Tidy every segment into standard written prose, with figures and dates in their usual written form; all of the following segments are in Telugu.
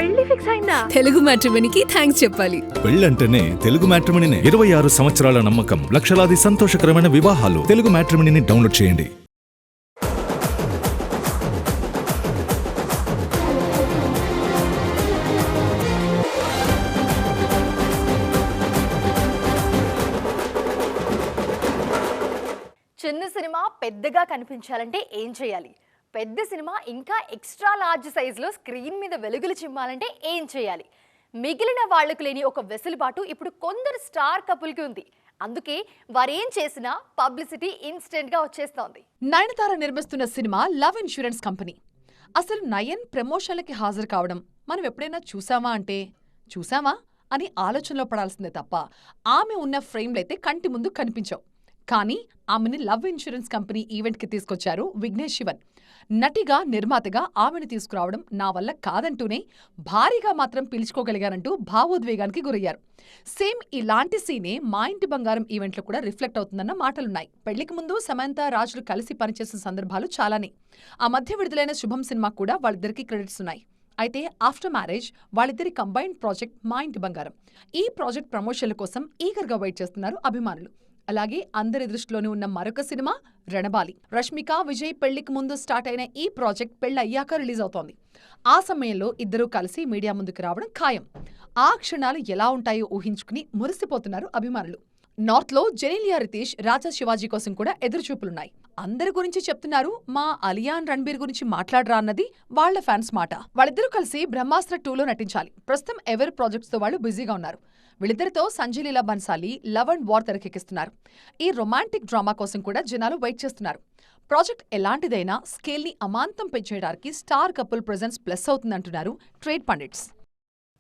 పెళ్లి ఫిక్స్ అయిందా? తెలుగు మ్యాట్రిమోనీకి థ్యాంక్స్ చెప్పాలి. పెళ్ళంటేనే తెలుగు మ్యాట్రిమోనీనే. 26 సంవత్సరాల నమ్మకం, లక్షలాది సంతోషకరమైన వివాహాలు. తెలుగు మ్యాట్రిమోనీని డౌన్లోడ్ చేయండి. చిన్న సినిమా పెద్దగా కనిపించాలంటే ఏం చేయాలి? పెద్ద సినిమా ఇంకా ఎక్స్ట్రా లార్జ్ సైజులో స్క్రీన్ మీద వెలుగులు చిమ్మాలంటే ఏం చేయాలి? మిగిలిన వాళ్లకు లేని ఒక వెసులుబాటు ఇప్పుడు కొందరు స్టార్ కపుల్కి ఉంది. అందుకే వారేం చేసినా పబ్లిసిటీ ఇన్స్టెంట్గా వచ్చేస్తోంది. నయనతార నిర్మిస్తున్న సినిమా లవ్ ఇన్సూరెన్స్ కంపెనీ. అసలు నయన్ ప్రమోషన్లకి హాజరు కావడం మనం ఎప్పుడైనా చూసామా అని ఆలోచనలో పడాల్సిందే తప్ప ఆమె ఉన్న ఫ్రేమ్లైతే కంటి ముందు కనిపించవు. కానీ ఆమెని లవ్ ఇన్సూరెన్స్ కంపెనీ ఈవెంట్కి తీసుకొచ్చారు విఘ్నేష్ శివన్. నటిగా, నిర్మాతగా ఆమెను తీసుకురావడం నా వల్ల కాదంటూనే భారీగా మాత్రం పిలుచుకోగలిగారంటూ భావోద్వేగానికి గురయ్యారు. సేమ్ ఇలాంటి సీనే మా ఇంటి బంగారం ఈవెంట్లో కూడా రిఫ్లెక్ట్ అవుతుందన్న మాటలున్నాయి. పెళ్లికి ముందు సమంత, రాజులు కలిసి పనిచేసిన సందర్భాలు చాలానే. ఆ మధ్య విడుదలైన శుభం సినిమా కూడా వాళ్ళిద్దరికీ క్రెడిట్స్ ఉన్నాయి. అయితే ఆఫ్టర్ మ్యారేజ్ వాళ్ళిద్దరి కంబైన్డ్ ప్రాజెక్ట్ మా ఇంటి బంగారం. ఈ ప్రాజెక్ట్ ప్రమోషన్ల కోసం ఈగర్గా వెయిట్ చేస్తున్నారు అభిమానులు. అలాగే అందరి దృష్టిలోనే ఉన్న మరొక సినిమా రణబాలి. రష్మిక, విజయ్ పెళ్లికి ముందు స్టార్ట్ అయిన ఈ ప్రాజెక్ట్ పెళ్లయ్యాక రిలీజ్ అవుతోంది. ఆ సమయంలో ఇద్దరూ కలిసి మీడియా ముందుకు రావడం ఖాయం. ఆ క్షణాలు ఎలా ఉంటాయో ఊహించుకుని మురిసిపోతున్నారు అభిమానులు. నార్త్లో జెనీలియా రితీష్, రాజా శివాజీ కోసం కూడా ఎదురుచూపులున్నాయి. అందరి గురించి చెప్తున్నారు, మా అలియాన్ రణబీర్ గురించి మాట్లాడరా అన్నది వాళ్ల ఫ్యాన్స్ మాట. వాళ్ళిద్దరూ కలిసి బ్రహ్మాస్త్ర 2లో నటించాలి. ప్రస్తుతం ఎవరి ప్రాజెక్ట్స్ తో వాళ్ళు బిజీగా ఉన్నారు. వీళ్ళిద్దరితో సంజయ్ లీలా బన్సాలి లవ్ అండ్ వార్ తెరకెక్కిస్తున్నారు. ఈ రొమాంటిక్ డ్రామా కోసం కూడా జనాలు వెయిట్ చేస్తున్నారు. ప్రాజెక్ట్ ఎలాంటిదైనా స్కేల్ని అమాంతం పెంచేయడానికి స్టార్ కపుల్ ప్రెజెన్స్ ప్లస్ అవుతుందంటున్నారు ట్రేడ్ పండిట్స్.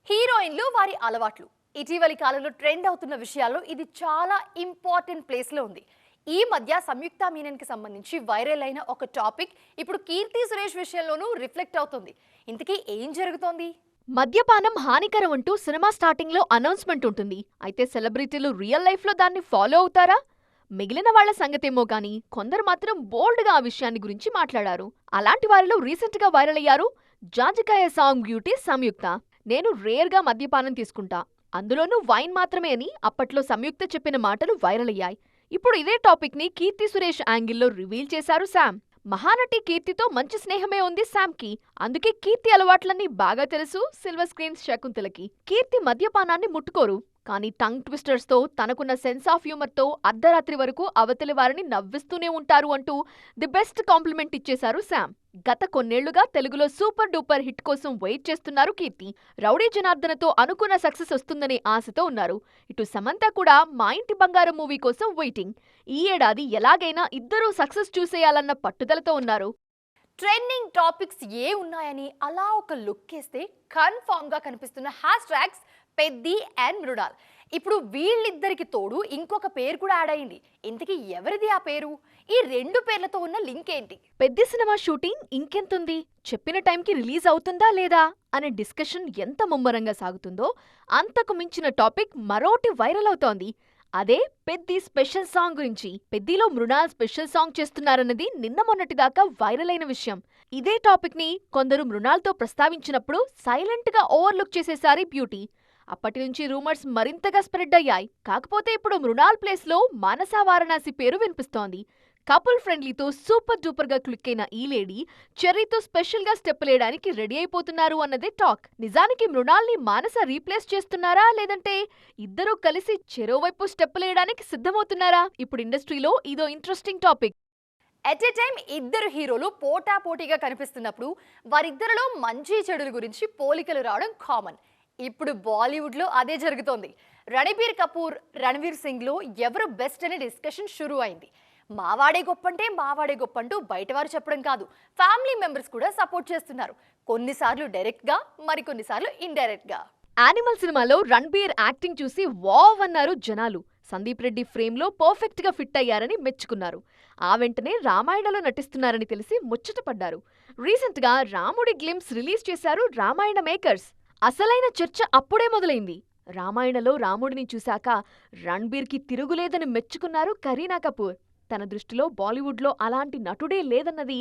హీరోయిన్లు, వారి అలవాట్లు ఇటీవలి కాలంలో ట్రెండ్ అవుతున్న విషయాల్లో ఇది చాలా ఇంపార్టెంట్ ప్లేస్లో ఉంది. ఈ మధ్య సంయుక్త మీనన్కి సంబంధించి వైరల్ అయిన ఒక టాపిక్ ఇప్పుడు కీర్తి సురేష్ విషయంలోనూ రిఫ్లెక్ట్ అవుతుంది. ఇంతకీ ఏం జరుగుతోంది? మద్యపానం హానికరం అంటూ సినిమా స్టార్టింగ్లో అనౌన్స్మెంట్ ఉంటుంది. అయితే సెలబ్రిటీలు రియల్ లైఫ్లో దాన్ని ఫాలో అవుతారా? మిగిలిన వాళ్ల సంగతేమో గానీ కొందరు మాత్రం బోల్డ్గా ఆ విషయాన్ని గురించి మాట్లాడారు. అలాంటి వారిలో రీసెంట్గా వైరల్ అయ్యారు జాజికాయ సాంగ్ బ్యూటీ సంయుక్త. నేను రేర్గా మద్యపానం తీసుకుంటా, అందులోనూ వైన్ మాత్రమే అని అప్పట్లో సంయుక్త చెప్పిన మాటలు వైరల్ అయ్యాయి. ఇప్పుడు ఇదే టాపిక్ ని కీర్తి సురేష్ యాంగిల్లో రివీల్ చేశారు శామ్. మహానటి కీర్తితో మంచి స్నేహమే ఉంది శామ్కి. అందుకే కీర్తి అలవాట్లన్నీ బాగా తెలుసు సిల్వర్ స్క్రీన్ శకుంతలకి. కీర్తి మద్యపానాన్ని ముట్టుకోరు, కానీ టంగ్ ట్విస్టర్స్ తో, తనకున్న సెన్స్ ఆఫ్ హ్యూమర్ తో అర్ధరాత్రి వరకు అవతలి వారిని నవ్విస్తూనే ఉంటారు అంటూ ది బెస్ట్ కాంప్లిమెంట్ ఇచ్చేశారు శామ్. గత కొన్నేళ్లుగా తెలుగులో సూపర్ డూపర్ హిట్ కోసం వెయిట్ చేస్తున్నారు కీర్తి. రౌడీ జనార్దనతో అనుకున్న సక్సెస్ వస్తుందనే ఆశతో ఉన్నారు. ఇటు సమంత కూడా మా ఇంటి బంగారం మూవీ కోసం వెయిటింగ్. ఈ ఏడాది ఎలాగైనా ఇద్దరూ సక్సెస్ చూసేయాలన్న పట్టుదలతో ఉన్నారు. ట్రెండింగ్ టాపిక్స్ ఏ ఉన్నాయని అలా ఒక లుక్ వేస్తే కన్ఫామ్ గా కనిపిస్తున్న hashtags Peddi and Mrunal. ఇప్పుడు వీళ్ళిద్దరికి తోడు ఇంకొక పేరు కూడా యాడ్ అయింది. ఇంతకీ ఎవరిది ఆ పేరు? ఈ రెండు పేర్లతో ఉన్న లింక్ ఏంటి? పెద్ది సినిమా షూటింగ్ ఇంకెంతుంది, చెప్పిన టైంకి రిలీజ్ అవుతుందా లేదా అనే డిస్కషన్ ఎంత ముమ్మరంగా సాగుతుందో అంతకు మించిన టాపిక్ మరోటి వైరల్ అవుతోంది. అదే పెద్ది స్పెషల్ సాంగ్ గురించి. పెద్దిలో మృణాల్ స్పెషల్ సాంగ్ చేస్తున్నారన్నది నిన్న మొన్నటిదాకా వైరల్ అయిన విషయం. ఇదే టాపిక్ ని కొందరు మృణాల్తో ప్రస్తావించినప్పుడు సైలెంట్ గా ఓవర్లుక్ చేసేసారి బ్యూటీ. అప్పటి నుంచి రూమర్స్ మరింతగా స్ప్రెడ్ అయ్యాయి. కాకపోతే ఇప్పుడు మృణాల్ ప్లేస్ లో మానసా వారణాసి పేరు వినిపిస్తోంది. కపుల్ ఫ్రెండ్లీతో సూపర్ డూపర్ గా క్లిక్ అయిన ఈ లేడీ చెర్రీతో స్పెషల్ గా స్టెప్ లేయడానికి రెడీ అయిపోతున్నారు అన్నదే టాక్. నిజానికి మృణాల్ ని మానస రీప్లేస్ చేస్తున్నారా, లేదంటే ఇద్దరూ కలిసి చెరోవైపు స్టెప్ లేయడానికి సిద్ధమవుతున్నారా? ఇప్పుడు ఇండస్ట్రీలో ఇదో interesting topic. At a time ఇద్దరు హీరోలు పోటాపోటీగా కనిపిస్తున్నప్పుడు వారిద్దరిలో మంచి చెడుల గురించి పోలికలు రావడం కామన్. ఇప్పుడు బాలీవుడ్లో అదే జరుగుతోంది. రణబీర్ కపూర్, రణ్వీర్ సింగ్లో ఎవరు బెస్ట్ అనే డిస్కషన్ షురూ అయింది. మావాడే గొప్ప అంటూ బయటవారు చెప్పడం కాదు, ఫ్యామిలీ మెంబర్స్ కూడా సపోర్ట్ చేస్తున్నారు. కొన్నిసార్లు డైరెక్ట్గా, మరికొన్నిసార్లు ఇండైరెక్ట్గా. యానిమల్ సినిమాలో రణ్బీర్ యాక్టింగ్ చూసి వావ్ అన్నారు జనాలు. సందీప్ రెడ్డి ఫ్రేమ్లో పర్ఫెక్ట్గా ఫిట్ అయ్యారని మెచ్చుకున్నారు. ఆ వెంటనే రామాయణలో నటిస్తున్నారని తెలిసి ముచ్చటపడ్డారు. రీసెంట్గా రాముడి గ్లింప్స్ రిలీజ్ చేశారు రామాయణ మేకర్స్. అసలైన చర్చ అప్పుడే మొదలైంది. రామాయణలో రాముడిని చూశాక రణ్బీర్కి తిరుగులేదని మెచ్చుకున్నారు కరీనా కపూర్. తన దృష్టిలో బాలీవుడ్లో అలాంటి నటుడే లేదన్నది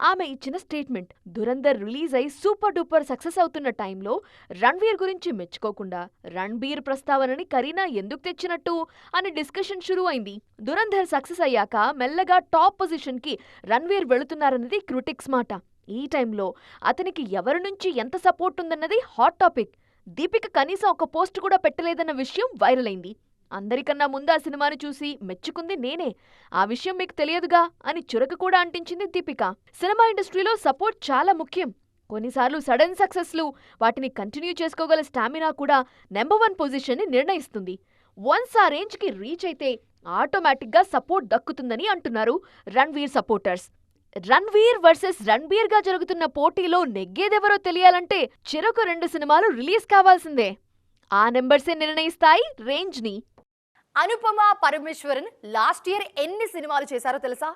ఆమె ఇచ్చిన స్టేట్మెంట్. దురంధర్ రిలీజ్ అయి సూపర్ డూపర్ సక్సెస్ అవుతున్న టైంలో రణ్వీర్ గురించి మెచ్చుకోకుండా రణ్బీర్ ప్రస్తావనని కరీనా ఎందుకు తెచ్చినట్టు అని డిస్కషన్ షురూ అయింది. దురంధర్ సక్సెస్ అయ్యాక మెల్లగా టాప్ పొజిషన్కి రణ్వీర్ వెళుతున్నారన్నది క్రిటిక్స్ మాట. ఈ టైంలో అతనికి ఎవరి నుంచి ఎంత సపోర్ట్ ఉందన్నది హాట్ టాపిక్. దీపిక కనీసం ఒక పోస్ట్ కూడా పెట్టలేదన్న విషయం వైరల్ అయింది. అందరికన్నా ముందు ఆ సినిమాని చూసి మెచ్చుకుంది నేనే, ఆ విషయం మీకు తెలియదుగా అని చురక కూడా అంటించింది దీపిక. సినిమా ఇండస్ట్రీలో సపోర్ట్ చాలా ముఖ్యం. కొన్నిసార్లు సడన్ సక్సెస్లు, వాటిని కంటిన్యూ చేసుకోగల స్టామినా కూడా నెంబర్ 1 పొజిషన్ని నిర్ణయిస్తుంది. వన్స్ ఆ రేంజ్కి రీచ్ అయితే ఆటోమేటిక్గా సపోర్ట్ దక్కుతుందని అంటున్నారు రణ్వీర్ సపోర్టర్స్. రణ్వీర్ వర్సెస్ రణ్బీర్గా జరుగుతున్న పోటీలో నెగ్గేదెవరో తెలియాలంటే చెరొక 2 సినిమాలు రిలీజ్ కావాల్సిందే. ఆ నెంబర్సే నిర్ణయిస్తాయి రేంజ్ని. అనుపమ పరమేశ్వరన్ లాస్ట్ ఇయర్ ఎన్ని సినిమాలు చేశారో తెలుసా?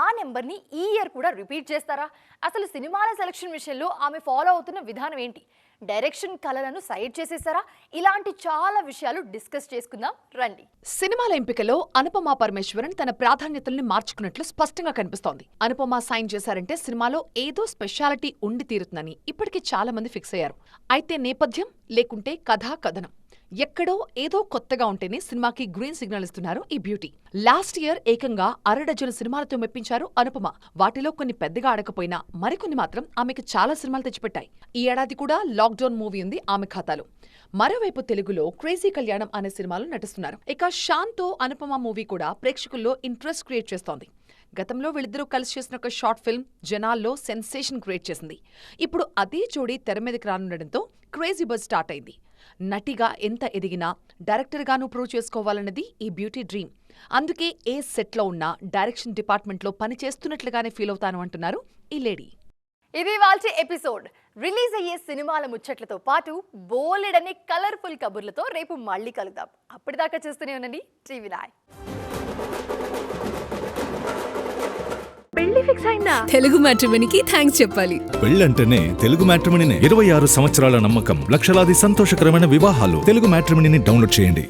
ఆ నెంబర్ని ఈ ఇయర్ కూడా రిపీట్ చేస్తారా? అసలు సినిమాల సెలక్షన్ విషయంలో ఆమె ఫాలో అవుతున్న విధానం ఏంటి? డైరెక్షన్ కళలను సైడ్ చేసేసారా? ఇలాంటి చాలా విషయాలు డిస్కస్ చేసుకుందాం రండి. సినిమాల ఎంపికలో అనుపమ పరమేశ్వరన్ తన ప్రాధాన్యతల్ని మార్చుకున్నట్లు స్పష్టంగా కనిపిస్తోంది. అనుపమ సైన్ చేశారంటే సినిమాలో ఏదో స్పెషాలిటీ ఉండి తీరుతుందని ఇప్పటికీ చాలా మంది ఫిక్స్ అయ్యారు. అయితే నేపథ్యం లేకుంటే కథనం ఎక్కడో ఏదో కొత్తగా ఉంటేనే సినిమాకి గ్రీన్ సిగ్నల్ ఇస్తున్నారు ఈ బ్యూటీ. లాస్ట్ ఇయర్ ఏకంగా 6 డజను సినిమాలతో మెప్పించారు అనుపమ. వాటిలో కొన్ని పెద్దగా ఆడకపోయినా మరికొన్ని మాత్రం ఆమెకు చాలా సినిమాలు తెచ్చిపెట్టాయి. ఈ ఏడాది కూడా లాక్డౌన్ మూవీ ఉంది ఆమె ఖాతాలో. మరోవైపు తెలుగులో క్రేజీ కళ్యాణం అనే సినిమాలో నటిస్తున్నారు. ఇక షాన్తో అనుపమ మూవీ కూడా ప్రేక్షకుల్లో ఇంట్రెస్ట్ క్రియేట్ చేస్తోంది. గతంలో వీళ్ళిద్దరూ కలిసి చేసిన ఒక షార్ట్ ఫిల్మ్ జనాల్లో సెన్సేషన్ క్రియేట్ చేసింది. ఇప్పుడు అదే జోడీ తెర మీదకి రానుండడంతో క్రేజీ బజ్ స్టార్ట్ అయింది. నటిగా ఎంత ఎదిగినా డైరెక్టర్గానూ ప్రూవ్ చేసుకోవాలన్నది ఈ బ్యూటీ డ్రీమ్. అందుకే ఏ సెట్లో ఉన్నా డైరెక్షన్ డిపార్ట్మెంట్లో పని చేస్తున్నట్లుగానే ఫీల్ అవుతాను అంటున్నారు ఈ లేడీ. ఇది వాల్చే ఎపిసోడ్. రిలీజ్ అయ్యే సినిమాల ముచ్చట్లతో పాటు బోలెడనే కలర్ఫుల్ కబుర్లతో రేపు మళ్ళీ కలుద్దాం. అప్పటిదాకా చూస్తూనే ఉండండి టీవీ లైవ్. పెళ్లి ఫిక్స్ అయిందా? తెలుగు మ్యాట్రిమోనీకి థ్యాంక్స్ చెప్పాలి. పెళ్ళంటేనే తెలుగు మ్యాట్రిమోనీనే. 26 సంవత్సరాల నమ్మకం, లక్షలాది సంతోషకరమైన వివాహాలు. తెలుగు మ్యాట్రిమోనీని డౌన్లోడ్ చేయండి.